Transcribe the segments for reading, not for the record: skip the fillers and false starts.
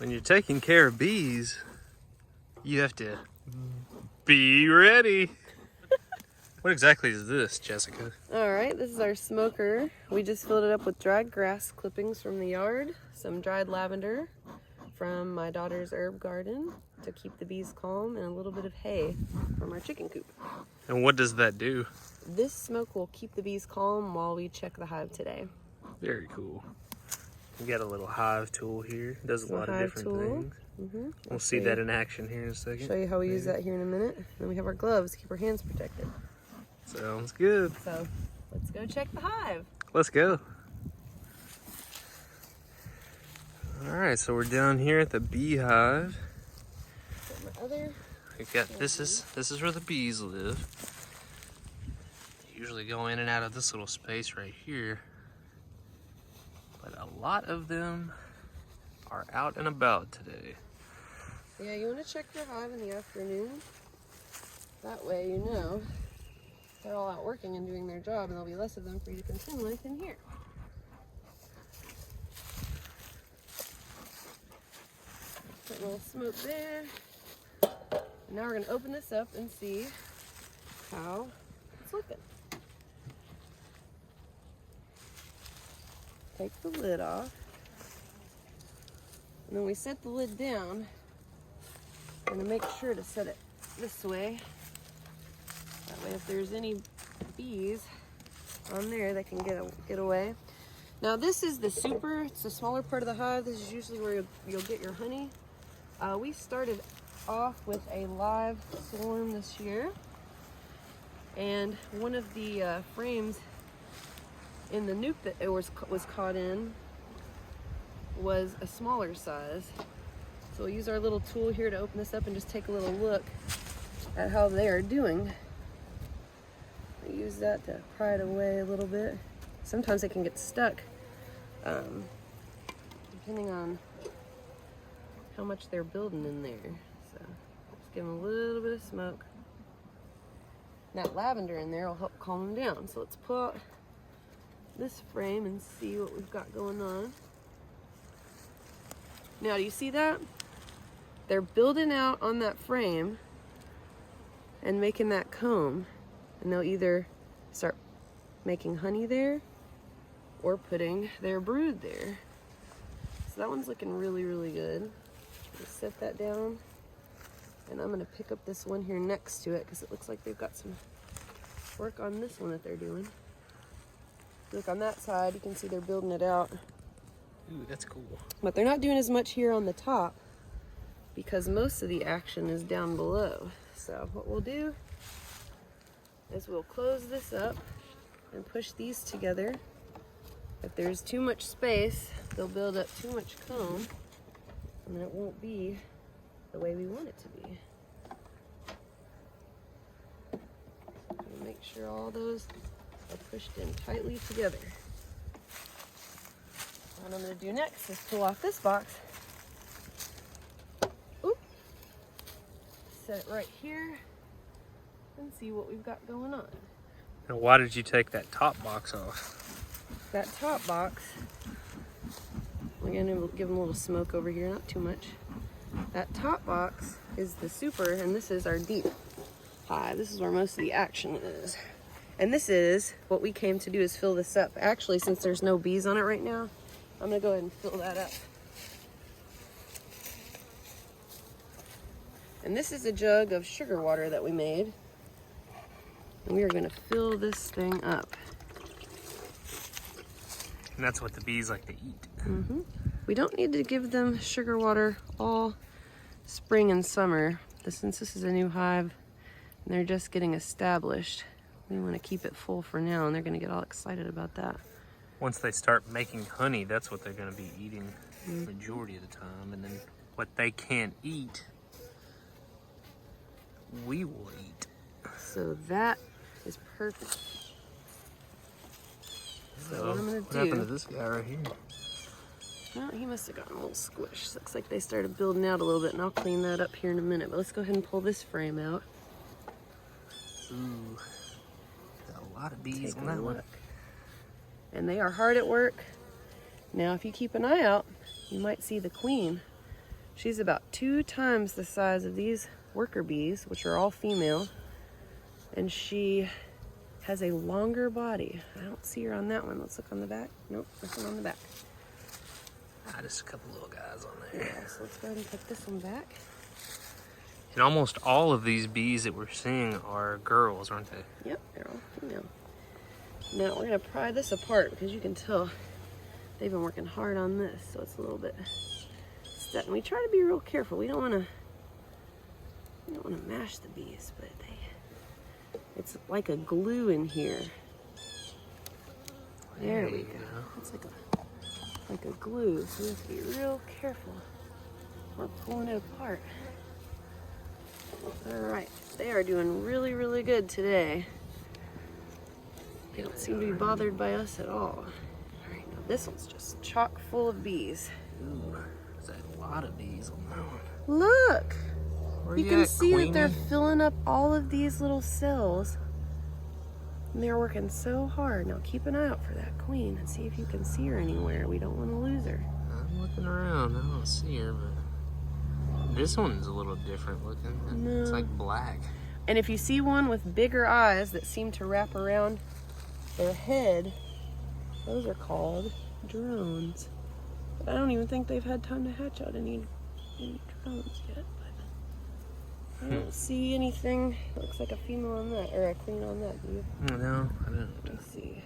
When you're taking care of bees, you have to be ready. What exactly is this, Jessica? All right, this is our smoker. We just filled it up with dried grass clippings from the yard, some dried lavender from my daughter's herb garden to keep the bees calm, and a little bit of hay from our chicken coop. And what does that do? This smoke will keep the bees calm while we check the hive today. Very cool. We got a little hive tool here. It does a lot of different things. We'll see that in action here in a second. Show you how we use that here in a minute. Then we have our gloves to keep our hands protected. Sounds good. So let's go check the hive. Let's go. All right, so we're down here at the beehive. We got this is where the bees live. They usually go in and out of this little space right here, but a lot of them are out and about today. Yeah, you want to check your hive in the afternoon. That way you know they're all out working and doing their job, and there'll be less of them for you to contend with in here. Put a little smoke there. And now we're going to open this up and see how it's looking. Take the lid off. And then we set the lid down. I'm going to make sure to set it this way. That way if there's any bees on there, they can get away. Now this is the super, it's the smaller part of the hive. This is usually where you'll get your honey. We started off with a live swarm this year. And one of the frames in the nuke that it was caught in was a smaller size. So we'll use our little tool here to open this up and just take a little look at how they are doing. We use that to pry it away a little bit. Sometimes they can get stuck, depending on how much they're building in there. So just give them a little bit of smoke. And that lavender in there will help calm them down. So let's pull out this frame and see what we've got going on. Now, do you see that? They're building out on that frame and making that comb. And they'll either start making honey there or putting their brood there. So that one's looking really, really good. Just set that down. And I'm gonna pick up this one here next to it because it looks like they've got some work on this one that they're doing. Look on that side, you can see they're building it out. Ooh, that's cool. But they're not doing as much here on the top because most of the action is down below. So what we'll do is we'll close this up and push these together. If there's too much space, they'll build up too much comb, and then it won't be the way we want it to be. We'll make sure all those are pushed in tightly together. What I'm going to do next is pull off this box. Oop. Set it right here and see what we've got going on. And why did you take that top box off? That top box, we're going to give them a little smoke over here, not too much. That top box is the super, and this is our deep hive. This is where most of the action is. And this is what we came to do, is fill this up. Actually, since there's no bees on it right now, I'm going to go ahead and fill that up. And this is a jug of sugar water that we made. And we are going to fill this thing up. And that's what the bees like to eat. We don't need to give them sugar water all spring and summer. Since this is a new hive and they're just getting established, we want to keep it full for now, and they're going to get all excited about that. Once they start making honey, that's what they're going to be eating the majority of the time. And then what they can't eat, we will eat. So that is perfect. So what I'm going to do... What happened to this guy right here? Well, he must have gotten a little squished. Looks like they started building out a little bit, and I'll clean that up here in a minute. But let's go ahead and pull this frame out. Ooh, got a lot of bees on that one. And they are hard at work. Now, if you keep an eye out, you might see the queen She's about 2 times the size of these worker bees, which are all female. And she has a longer body. I don't see her on that one. Let's look on the back. Nope, nothing on the back. Just a couple little guys on there. Yeah, so let's go ahead and put this one back. And almost all of these bees that we're seeing are girls, aren't they? Yep, they're all female. Now we're gonna pry this apart because you can tell they've been working hard on this, so it's a little bit stuck. And we try to be real careful. We don't wanna mash the bees, but it's like a glue in here. There we go. It's like a glue, so we have to be real careful. We're pulling it apart. All right, they are doing really, really good today. They don't seem to be bothered by us at all. All right, now this one's just chock full of bees. Ooh, there's a lot of bees on that one. Look! Where You can at, see that Queenie? they're filling up all of these little cells. And they're working so hard. Now keep an eye out for that queen and see if you can see her anywhere. We don't want to lose her. I'm looking around. I don't see her, but this one's a little different looking. No. It's like black. And if you see one with bigger eyes that seem to wrap around their head, those are called drones. But I don't even think they've had time to hatch out any drones yet. But I don't see anything that looks like a female on that, or a queen on that, do you? No, I don't. Let's see.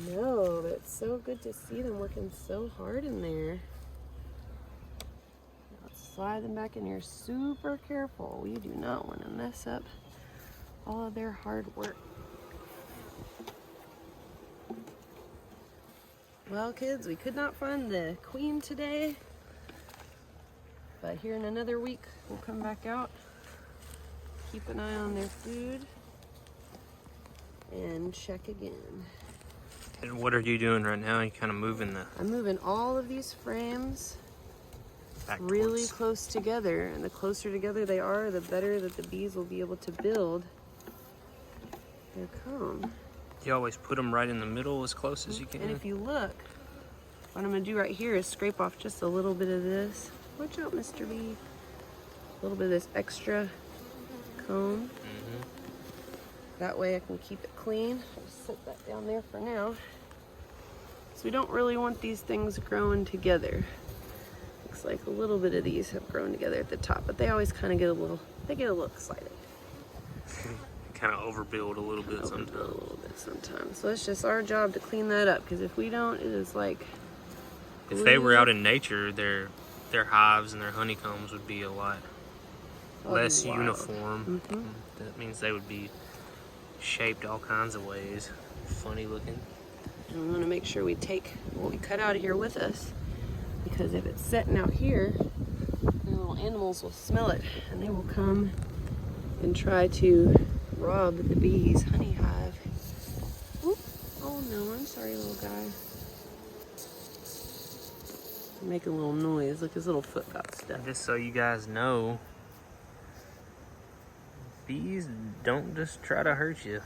No, but it's so good to see them working so hard in there. Let's slide them back in here super careful. We do not want to mess up all of their hard work. Well, kids, we could not find the queen today, but here in another week we'll come back out, keep an eye on their food, and check again. And what are you doing right now? You kind of moving the I'm moving all of these frames back really towards- close together, and the closer together they are, the better that the bees will be able to build their comb. You always put them right in the middle as close as you can. And if you look, what I'm gonna do right here is scrape off just a little bit of this. Watch out, Mr. Bee. A little bit of this extra comb. That way I can keep it clean. I'll just set that down there for now. So we don't really want these things growing together. Looks like a little bit of these have grown together at the top, but they always kind of get a little excited. Kind of overbuild a little bit sometimes. A little bit sometimes. So it's just our job to clean that up, because if we don't, it is like If they were out in nature, their hives and their honeycombs would be a lot less wild. uniform. That means they would be shaped all kinds of ways, funny looking. And we want to make sure we take what we cut out of here with us, because if it's sitting out here, the little animals will smell it and they will come and try to rob the bees' honey hive. Oop. Oh no, I'm sorry, little guy. Making a little noise. Look, his little foot got stuck. Just so you guys know, bees don't just try to hurt you.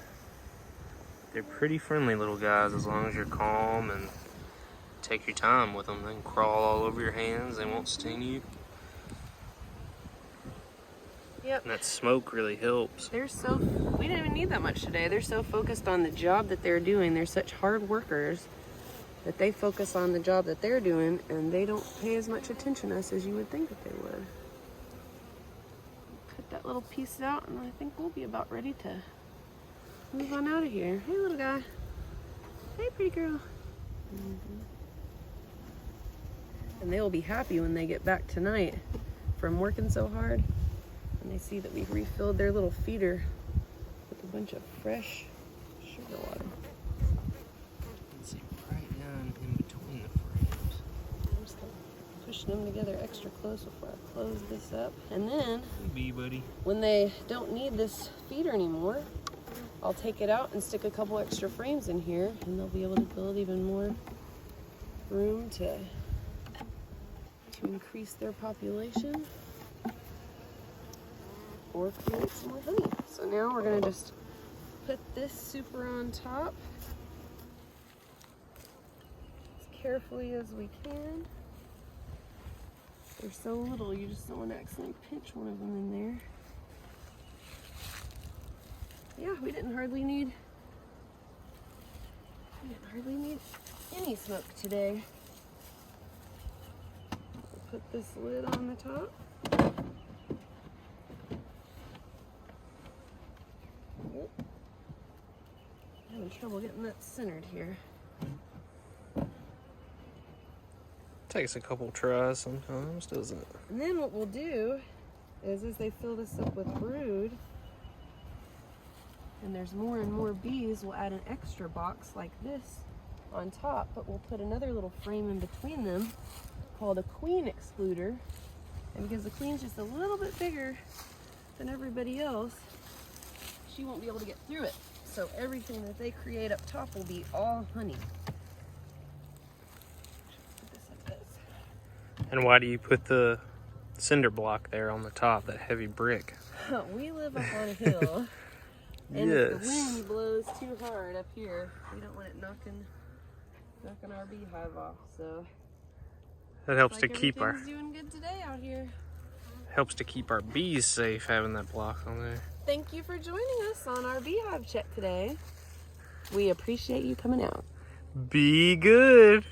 They're pretty friendly little guys as long as you're calm and take your time with them. They can crawl all over your hands. They won't sting you. Yep. And that smoke really helps. We didn't even need that much today. They're so focused on the job that they're doing. They're such hard workers that they focus on the job that they're doing, and they don't pay as much attention to us as you would think that they would. Cut that little piece out, and I think we'll be about ready to move on out of here. Hey, little guy. Hey, pretty girl. And they will be happy when they get back tonight from working so hard, and they see that we've refilled their little feeder with a bunch of fresh sugar water. Let's see, right down in between the frames. I'm just pushing them together extra close before I close this up. And then, Hey, bee buddy. when they don't need this feeder anymore, I'll take it out and stick a couple extra frames in here, and they'll be able to build even more room to increase their population or create some more honey. So now we're gonna just put this super on top as carefully as we can. They're so little, you just don't want to accidentally pinch one of them in there. Yeah, we didn't hardly need any smoke today. We'll put this lid on the top. Oh, having trouble getting that centered here. Takes a couple tries sometimes, doesn't it? And then what we'll do is as they fill this up with brood, and there's more and more bees, we'll add an extra box like this on top, but we'll put another little frame in between them called a queen excluder. And because the queen's just a little bit bigger than everybody else, she won't be able to get through it. So everything that they create up top will be all honey. Put this like this. And why do you put the cinder block there on the top, that heavy brick? We live up on a hill. And Yes. if the wind blows too hard up here, we don't want it knocking our beehive off. So That helps like to keep our everything's doing good today out here. bees safe, having that block on there. Thank you for joining us on our beehive check today. We appreciate you coming out. Be good.